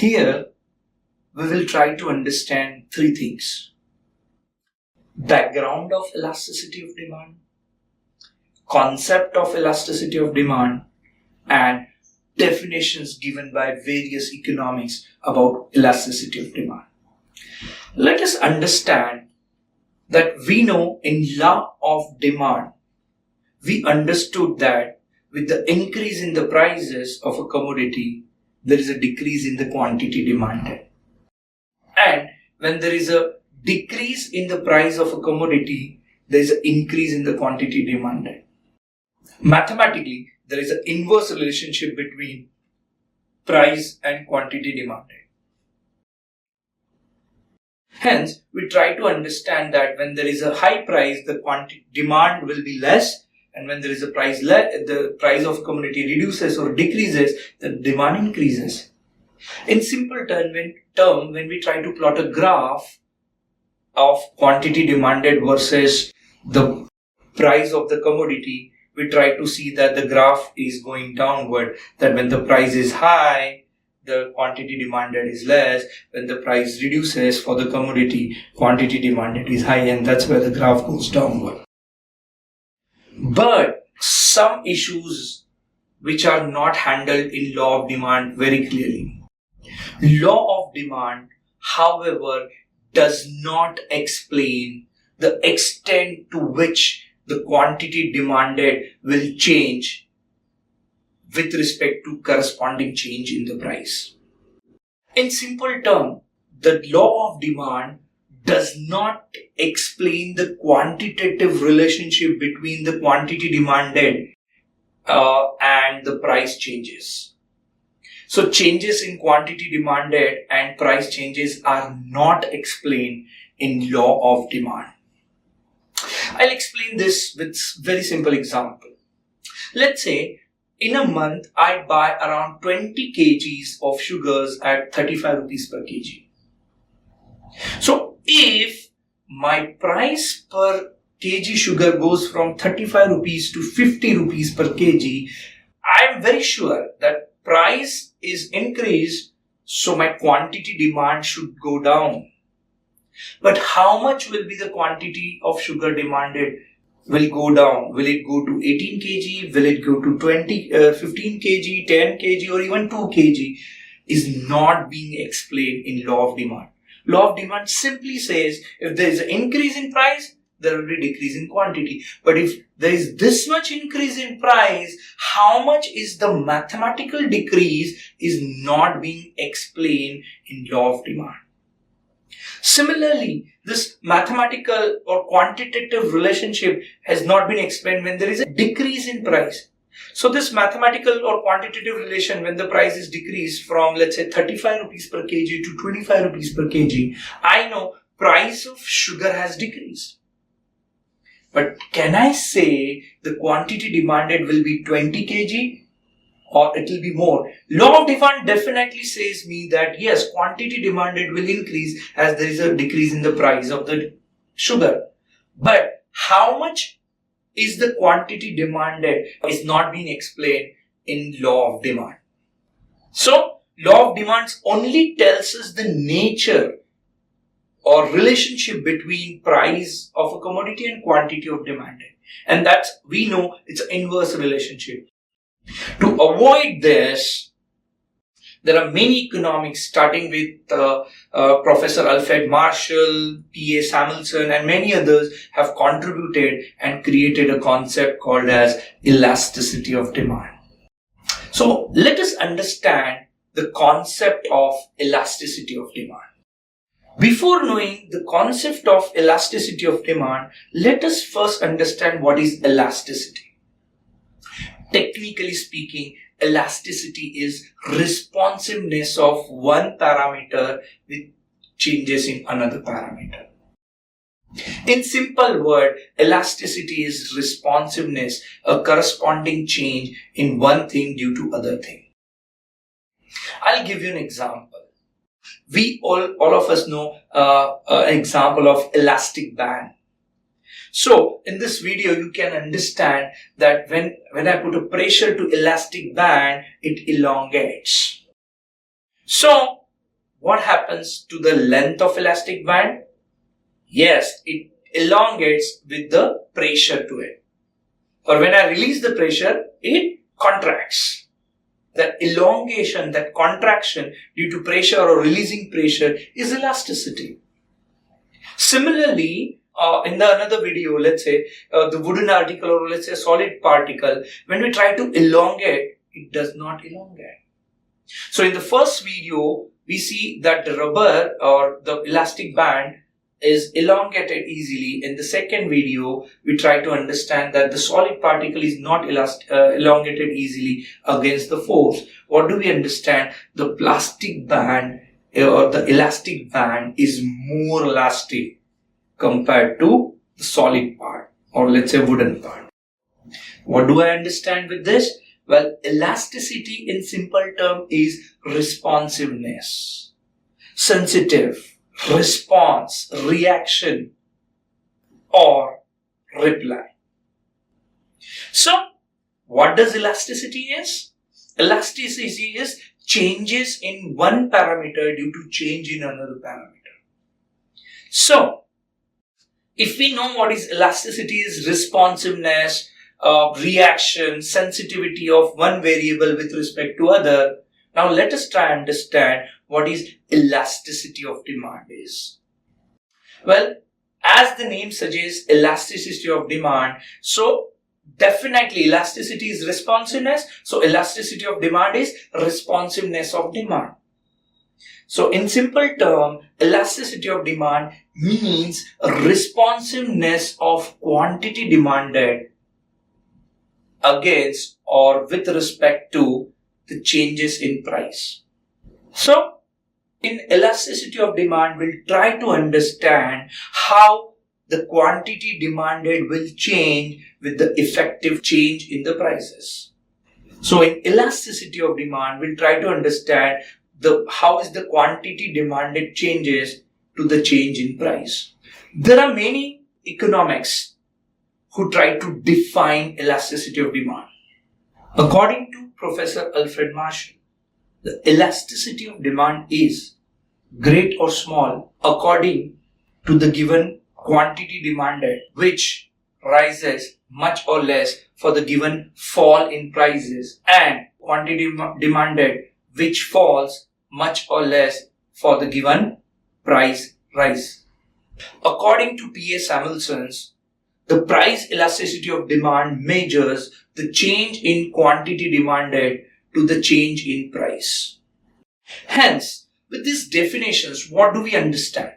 Here, we will try to understand three things: background of elasticity of demand, concept of elasticity of demand, and definitions given by various economics about elasticity of demand. Let us understand that we know in law of demand, we understood that with the increase in the prices of a commodity, there is a decrease in the quantity demanded. And when there is a decrease in the price of a commodity, there is an increase in the quantity demanded. Mathematically, there is an inverse relationship between price and quantity demanded. Hence, we try to understand that when there is a high price, the quantity demand will be less, and when there is a price the price of commodity reduces or decreases, the demand increases. In simple term, when we try to plot a graph of quantity demanded versus the price of the commodity, we try to see that the graph is going downward, that when the price is high, the quantity demanded is less. When the price reduces for the commodity, quantity demanded is high, and that's where the graph goes downward. But some issues which are not handled in law of demand very clearly. Law of demand, however, does not explain the extent to which the quantity demanded will change with respect to corresponding change in the price. In simple terms, the law of demand does not explain the quantitative relationship between the quantity demanded and the price changes. So changes in quantity demanded and price changes are not explained in law of demand. I'll explain this with very simple example. Let's say in a month I buy around 20 kgs of sugars at 35 rupees per kg. So if my price per kg sugar goes from 35 rupees to 50 rupees per kg, I am very sure that price is increased, so my quantity demand should go down. But how much will be the quantity of sugar demanded will go down? Will it go to 18 kg? Will it go to 15 kg, 10 kg, or even 2 kg? Is not being explained in law of demand. Law of demand simply says if there is an increase in price, there will be a decrease in quantity. But if there is this much increase in price, how much is the mathematical decrease is not being explained in law of demand. Similarly, this mathematical or quantitative relationship has not been explained when there is a decrease in price. So this mathematical or quantitative relation, when the price is decreased from, let's say, 35 rupees per kg to 25 rupees per kg, I know price of sugar has decreased. But can I say the quantity demanded will be 20 kg? Or it will be more? Law of demand definitely says me that yes, quantity demanded will increase as there is a decrease in the price of the sugar. But how much is the quantity demanded is not being explained in law of demand. So, law of demand only tells us the nature or relationship between price of a commodity and quantity of demanded. And that's, we know, it's an inverse relationship. To avoid this, there are many economics starting with Professor Alfred Marshall, P.A. Samuelson, and many others have contributed and created a concept called as elasticity of demand. So let us understand the concept of elasticity of demand. Before knowing the concept of elasticity of demand, let us first understand what is elasticity. Technically speaking, elasticity is responsiveness of one parameter with changes in another parameter. In simple word, elasticity is responsiveness, a corresponding change in one thing due to other thing. I'll give you an example. We all of us know an example of elastic band. So in this video, you can understand that when I put a pressure to elastic band, it elongates. So what happens to the length of elastic band? Yes, it elongates with the pressure to it. Or when I release the pressure, it contracts. That elongation, that contraction due to pressure or releasing pressure is elasticity. Similarly, in the another video, let's say the wooden article or let's say solid particle, when we try to elongate, it does not elongate. So in the first video, we see that the rubber or the elastic band is elongated easily. In the second video, we try to understand that the solid particle is not elongated easily against the force. What do we understand? The plastic band or the elastic band is more elastic compared to the solid part or let's say wooden part. What do I understand with this? Well, elasticity in simple term is responsiveness, sensitive, response, reaction, or reply. So, what does elasticity is? Elasticity is changes in one parameter due to change in another parameter. So, if we know what is elasticity is responsiveness, reaction, sensitivity of one variable with respect to other, now let us try and understand what is elasticity of demand is. Well, as the name suggests, elasticity of demand, so definitely elasticity is responsiveness, so elasticity of demand is responsiveness of demand. So in simple term, elasticity of demand means responsiveness of quantity demanded against or with respect to the changes in price. So, in elasticity of demand, we'll try to understand how the quantity demanded will change with the effective change in the prices. So, in elasticity of demand, we'll try to understand how is the quantity demanded changes to the change in price. There are many economics who try to define elasticity of demand. According to Professor Alfred Marshall, the elasticity of demand is great or small according to the given quantity demanded, which rises much or less for the given fall in prices, and quantity demanded which falls much or less for the given price rise. According to P.A. Samuelson's, the price elasticity of demand measures the change in quantity demanded to the change in price. Hence, with these definitions, what do we understand?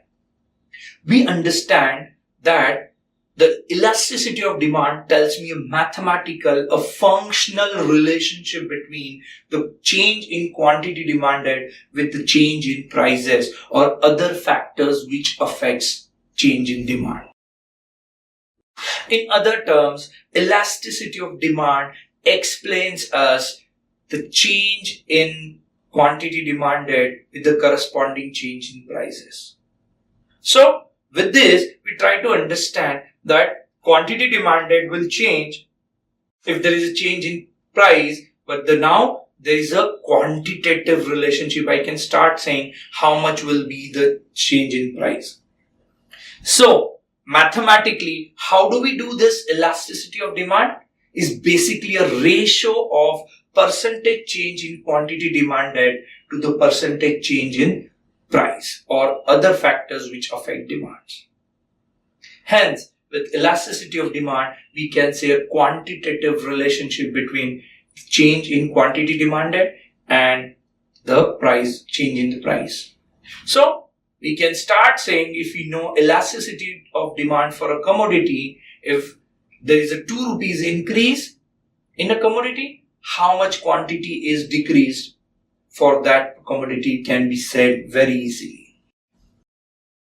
We understand that the elasticity of demand tells me a mathematical, a functional relationship between the change in quantity demanded with the change in prices or other factors which affects change in demand. In other terms, elasticity of demand explains us the change in quantity demanded with the corresponding change in prices. So, with this, we try to understand that quantity demanded will change if there is a change in price, but now there is a quantitative relationship. I can start saying how much will be the change in price. So, mathematically, how do we do this elasticity of demand? Is basically a ratio of percentage change in quantity demanded to the percentage change in price or other factors which affect demand. Hence, with elasticity of demand, we can say a quantitative relationship between change in quantity demanded and the price, change in the price. So, we can start saying if we know elasticity of demand for a commodity, if there is a 2 rupees increase in a commodity, how much quantity is decreased for that commodity can be said very easily.